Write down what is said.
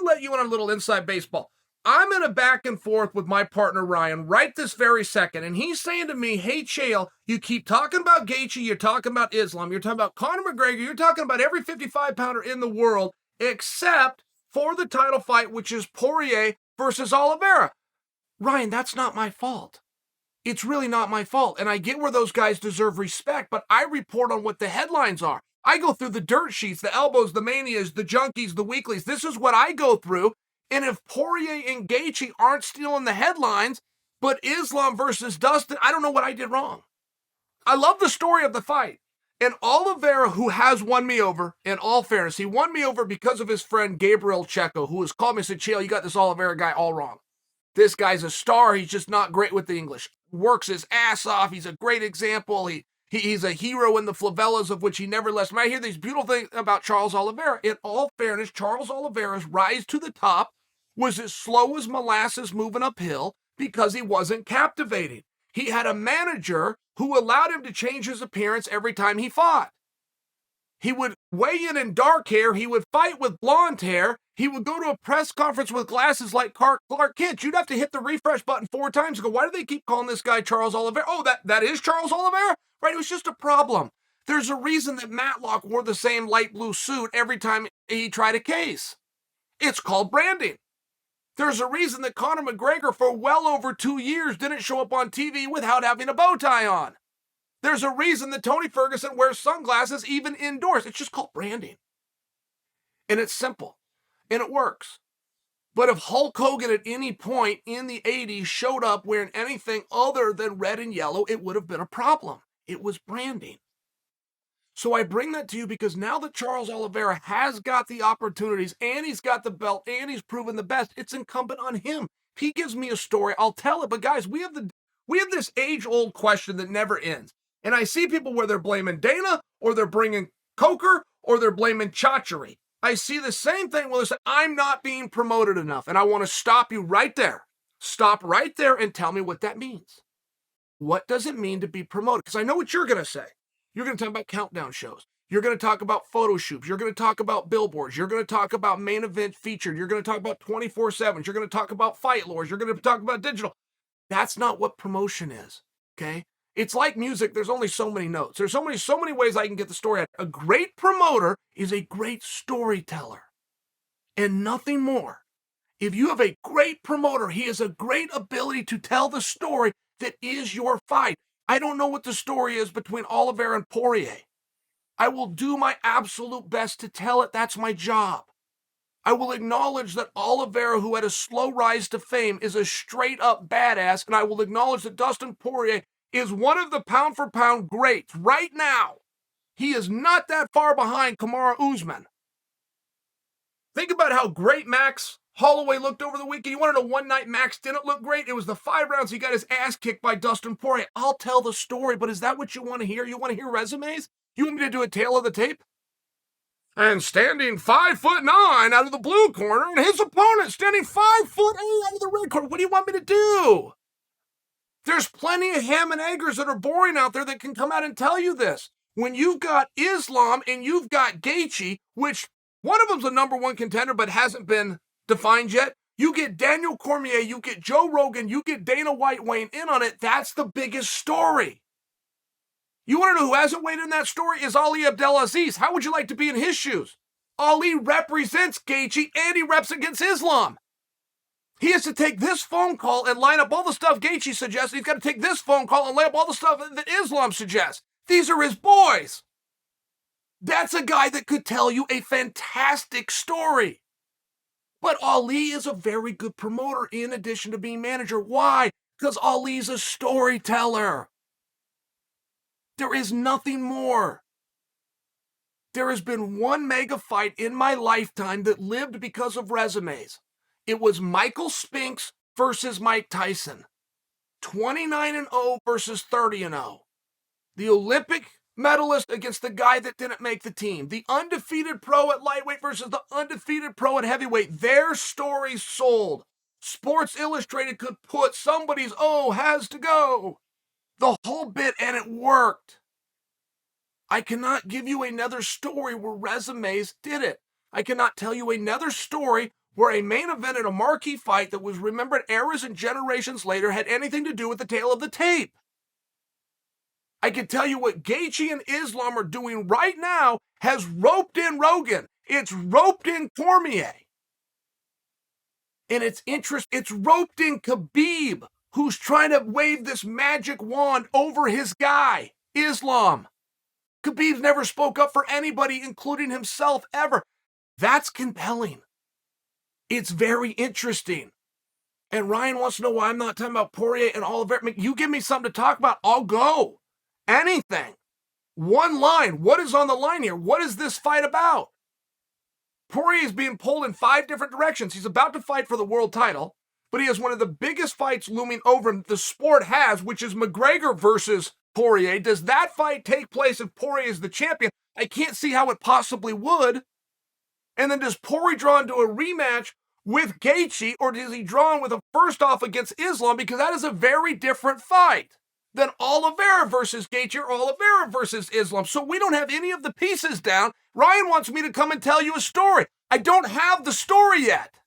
me let you in on a little inside baseball. I'm in a back and forth with my partner, Ryan, right this very second. And he's saying to me, hey, Chael, you keep talking about Gaethje, you're talking about Islam, you're talking about Conor McGregor, you're talking about every 55-pounder in the world, except for the title fight, which is Poirier versus Oliveira. Ryan, that's not my fault. It's really not my fault. And I get where those guys deserve respect, but I report on what the headlines are. I go through the dirt sheets, the elbows, the manias, the junkies, the weeklies. This is what I go through. And if Poirier and Gaethje aren't stealing the headlines, but Islam versus Dustin, I don't know what I did wrong. I love the story of the fight. And Oliveira, who has won me over, in all fairness, he won me over because of his friend Gabriel Checo, who has called me and said, Chael, you got this Oliveira guy all wrong. This guy's a star. He's just not great with the English. Works his ass off. He's a great example. He's a hero in the favelas of which he never left. I hear these beautiful things about Charles Oliveira. In all fairness, Charles Oliveira's rise to the top was as slow as molasses moving uphill because he wasn't captivating. He had a manager who allowed him to change his appearance every time he fought. He would weigh in dark hair. He would fight with blonde hair. He would go to a press conference with glasses like Clark Kent. You'd have to hit the refresh button 4 times and go, why do they keep calling this guy Charles Oliveira? Oh, that is Charles Oliveira? Right, it was just a problem. There's a reason that Matlock wore the same light blue suit every time he tried a case. It's called branding. There's a reason that Conor McGregor for well over 2 years didn't show up on TV without having a bow tie on. There's a reason that Tony Ferguson wears sunglasses even indoors. It's just called branding. And it's simple. And it works. But if Hulk Hogan at any point in the 80s showed up wearing anything other than red and yellow, it would have been a problem. It was branding. So I bring that to you because now that Charles Oliveira has got the opportunities and he's got the belt and he's proven the best, it's incumbent on him. He gives me a story, I'll tell it. But guys, we have this age-old question that never ends. And I see people where they're blaming Dana or they're bringing Coker or they're blaming Chachery. I see the same thing where they say, I'm not being promoted enough. And I want to stop you right there. Stop right there and tell me what that means. What does it mean to be promoted? Because I know what you're going to say. You're going to talk about countdown shows. You're going to talk about photo shoots. You're going to talk about billboards. You're going to talk about main event featured. You're going to talk about 24/7. You're going to talk about fight lures. You're going to talk about digital. That's not what promotion is, okay? It's like music. There's only so many notes. There's so many ways I can get the story out. A great promoter is a great storyteller and nothing more. If you have a great promoter, he has a great ability to tell the story that is your fight. I don't know what the story is between Oliveira and Poirier. I will do my absolute best to tell it. That's my job. I will acknowledge that Oliveira, who had a slow rise to fame, is a straight-up badass, and I will acknowledge that Dustin Poirier is one of the pound-for-pound greats right now. He is not that far behind Kamaru Usman. Think about how great Max Holloway looked over the weekend. You want to know one night Max didn't look great? It was the 5 rounds he got his ass kicked by Dustin Poirier. I'll tell the story, but is that what you want to hear? You want to hear resumes? You want me to do a tale of the tape? And standing 5'9" out of the blue corner, and his opponent standing 5'8" out of the red corner. What do you want me to do? There's plenty of ham and eggers that are boring out there that can come out and tell you this. When you've got Islam and you've got Gaethje, which one of them's a number 1 contender but hasn't been defined yet, you get Daniel Cormier, you get Joe Rogan, you get Dana White weighing in on it. That's the biggest story. You want to know who hasn't weighed in that story? Is Ali Abdelaziz. How would you like to be in his shoes? Ali represents Gaethje and he reps against Islam. He has to take this phone call and line up all the stuff Gaethje suggests. He's got to take this phone call and line up all the stuff that Islam suggests. These are his boys. That's a guy that could tell you a fantastic story. But Ali is a very good promoter in addition to being manager. Why? Because Ali's a storyteller. There is nothing more. There has been one mega fight in my lifetime that lived because of resumes. It was Michael Spinks versus Mike Tyson. 29-0 versus 30-0. The Olympic medalist against the guy that didn't make the team. The undefeated pro at lightweight versus the undefeated pro at heavyweight. Their stories sold. Sports Illustrated could put somebody's has to go. The whole bit, and it worked. I cannot give you another story where resumes did it. I cannot tell you another story where a main event at a marquee fight that was remembered eras and generations later had anything to do with the tale of the tape. I can tell you what Gaethje and Islam are doing right now has roped in Rogan. It's roped in Cormier. And it's roped in Khabib, who's trying to wave this magic wand over his guy, Islam. Khabib never spoke up for anybody, including himself, ever. That's compelling. It's very interesting. And Ryan wants to know why I'm not talking about Poirier and Oliveira. You give me something to talk about, I'll go. Anything. One line. What is on the line here? What is this fight about? Poirier is being pulled in 5 different directions. He's about to fight for the world title, but he has one of the biggest fights looming over him the sport has, which is McGregor versus Poirier. Does that fight take place if Poirier is the champion? I can't see how it possibly would. And then does Poirier draw into a rematch with Gaethje, or does he draw in with a first off against Islam? Because that is a very different fight than Oliveira versus Gaethje or Oliveira versus Islam. So we don't have any of the pieces down. Ryan wants me to come and tell you a story. I don't have the story yet.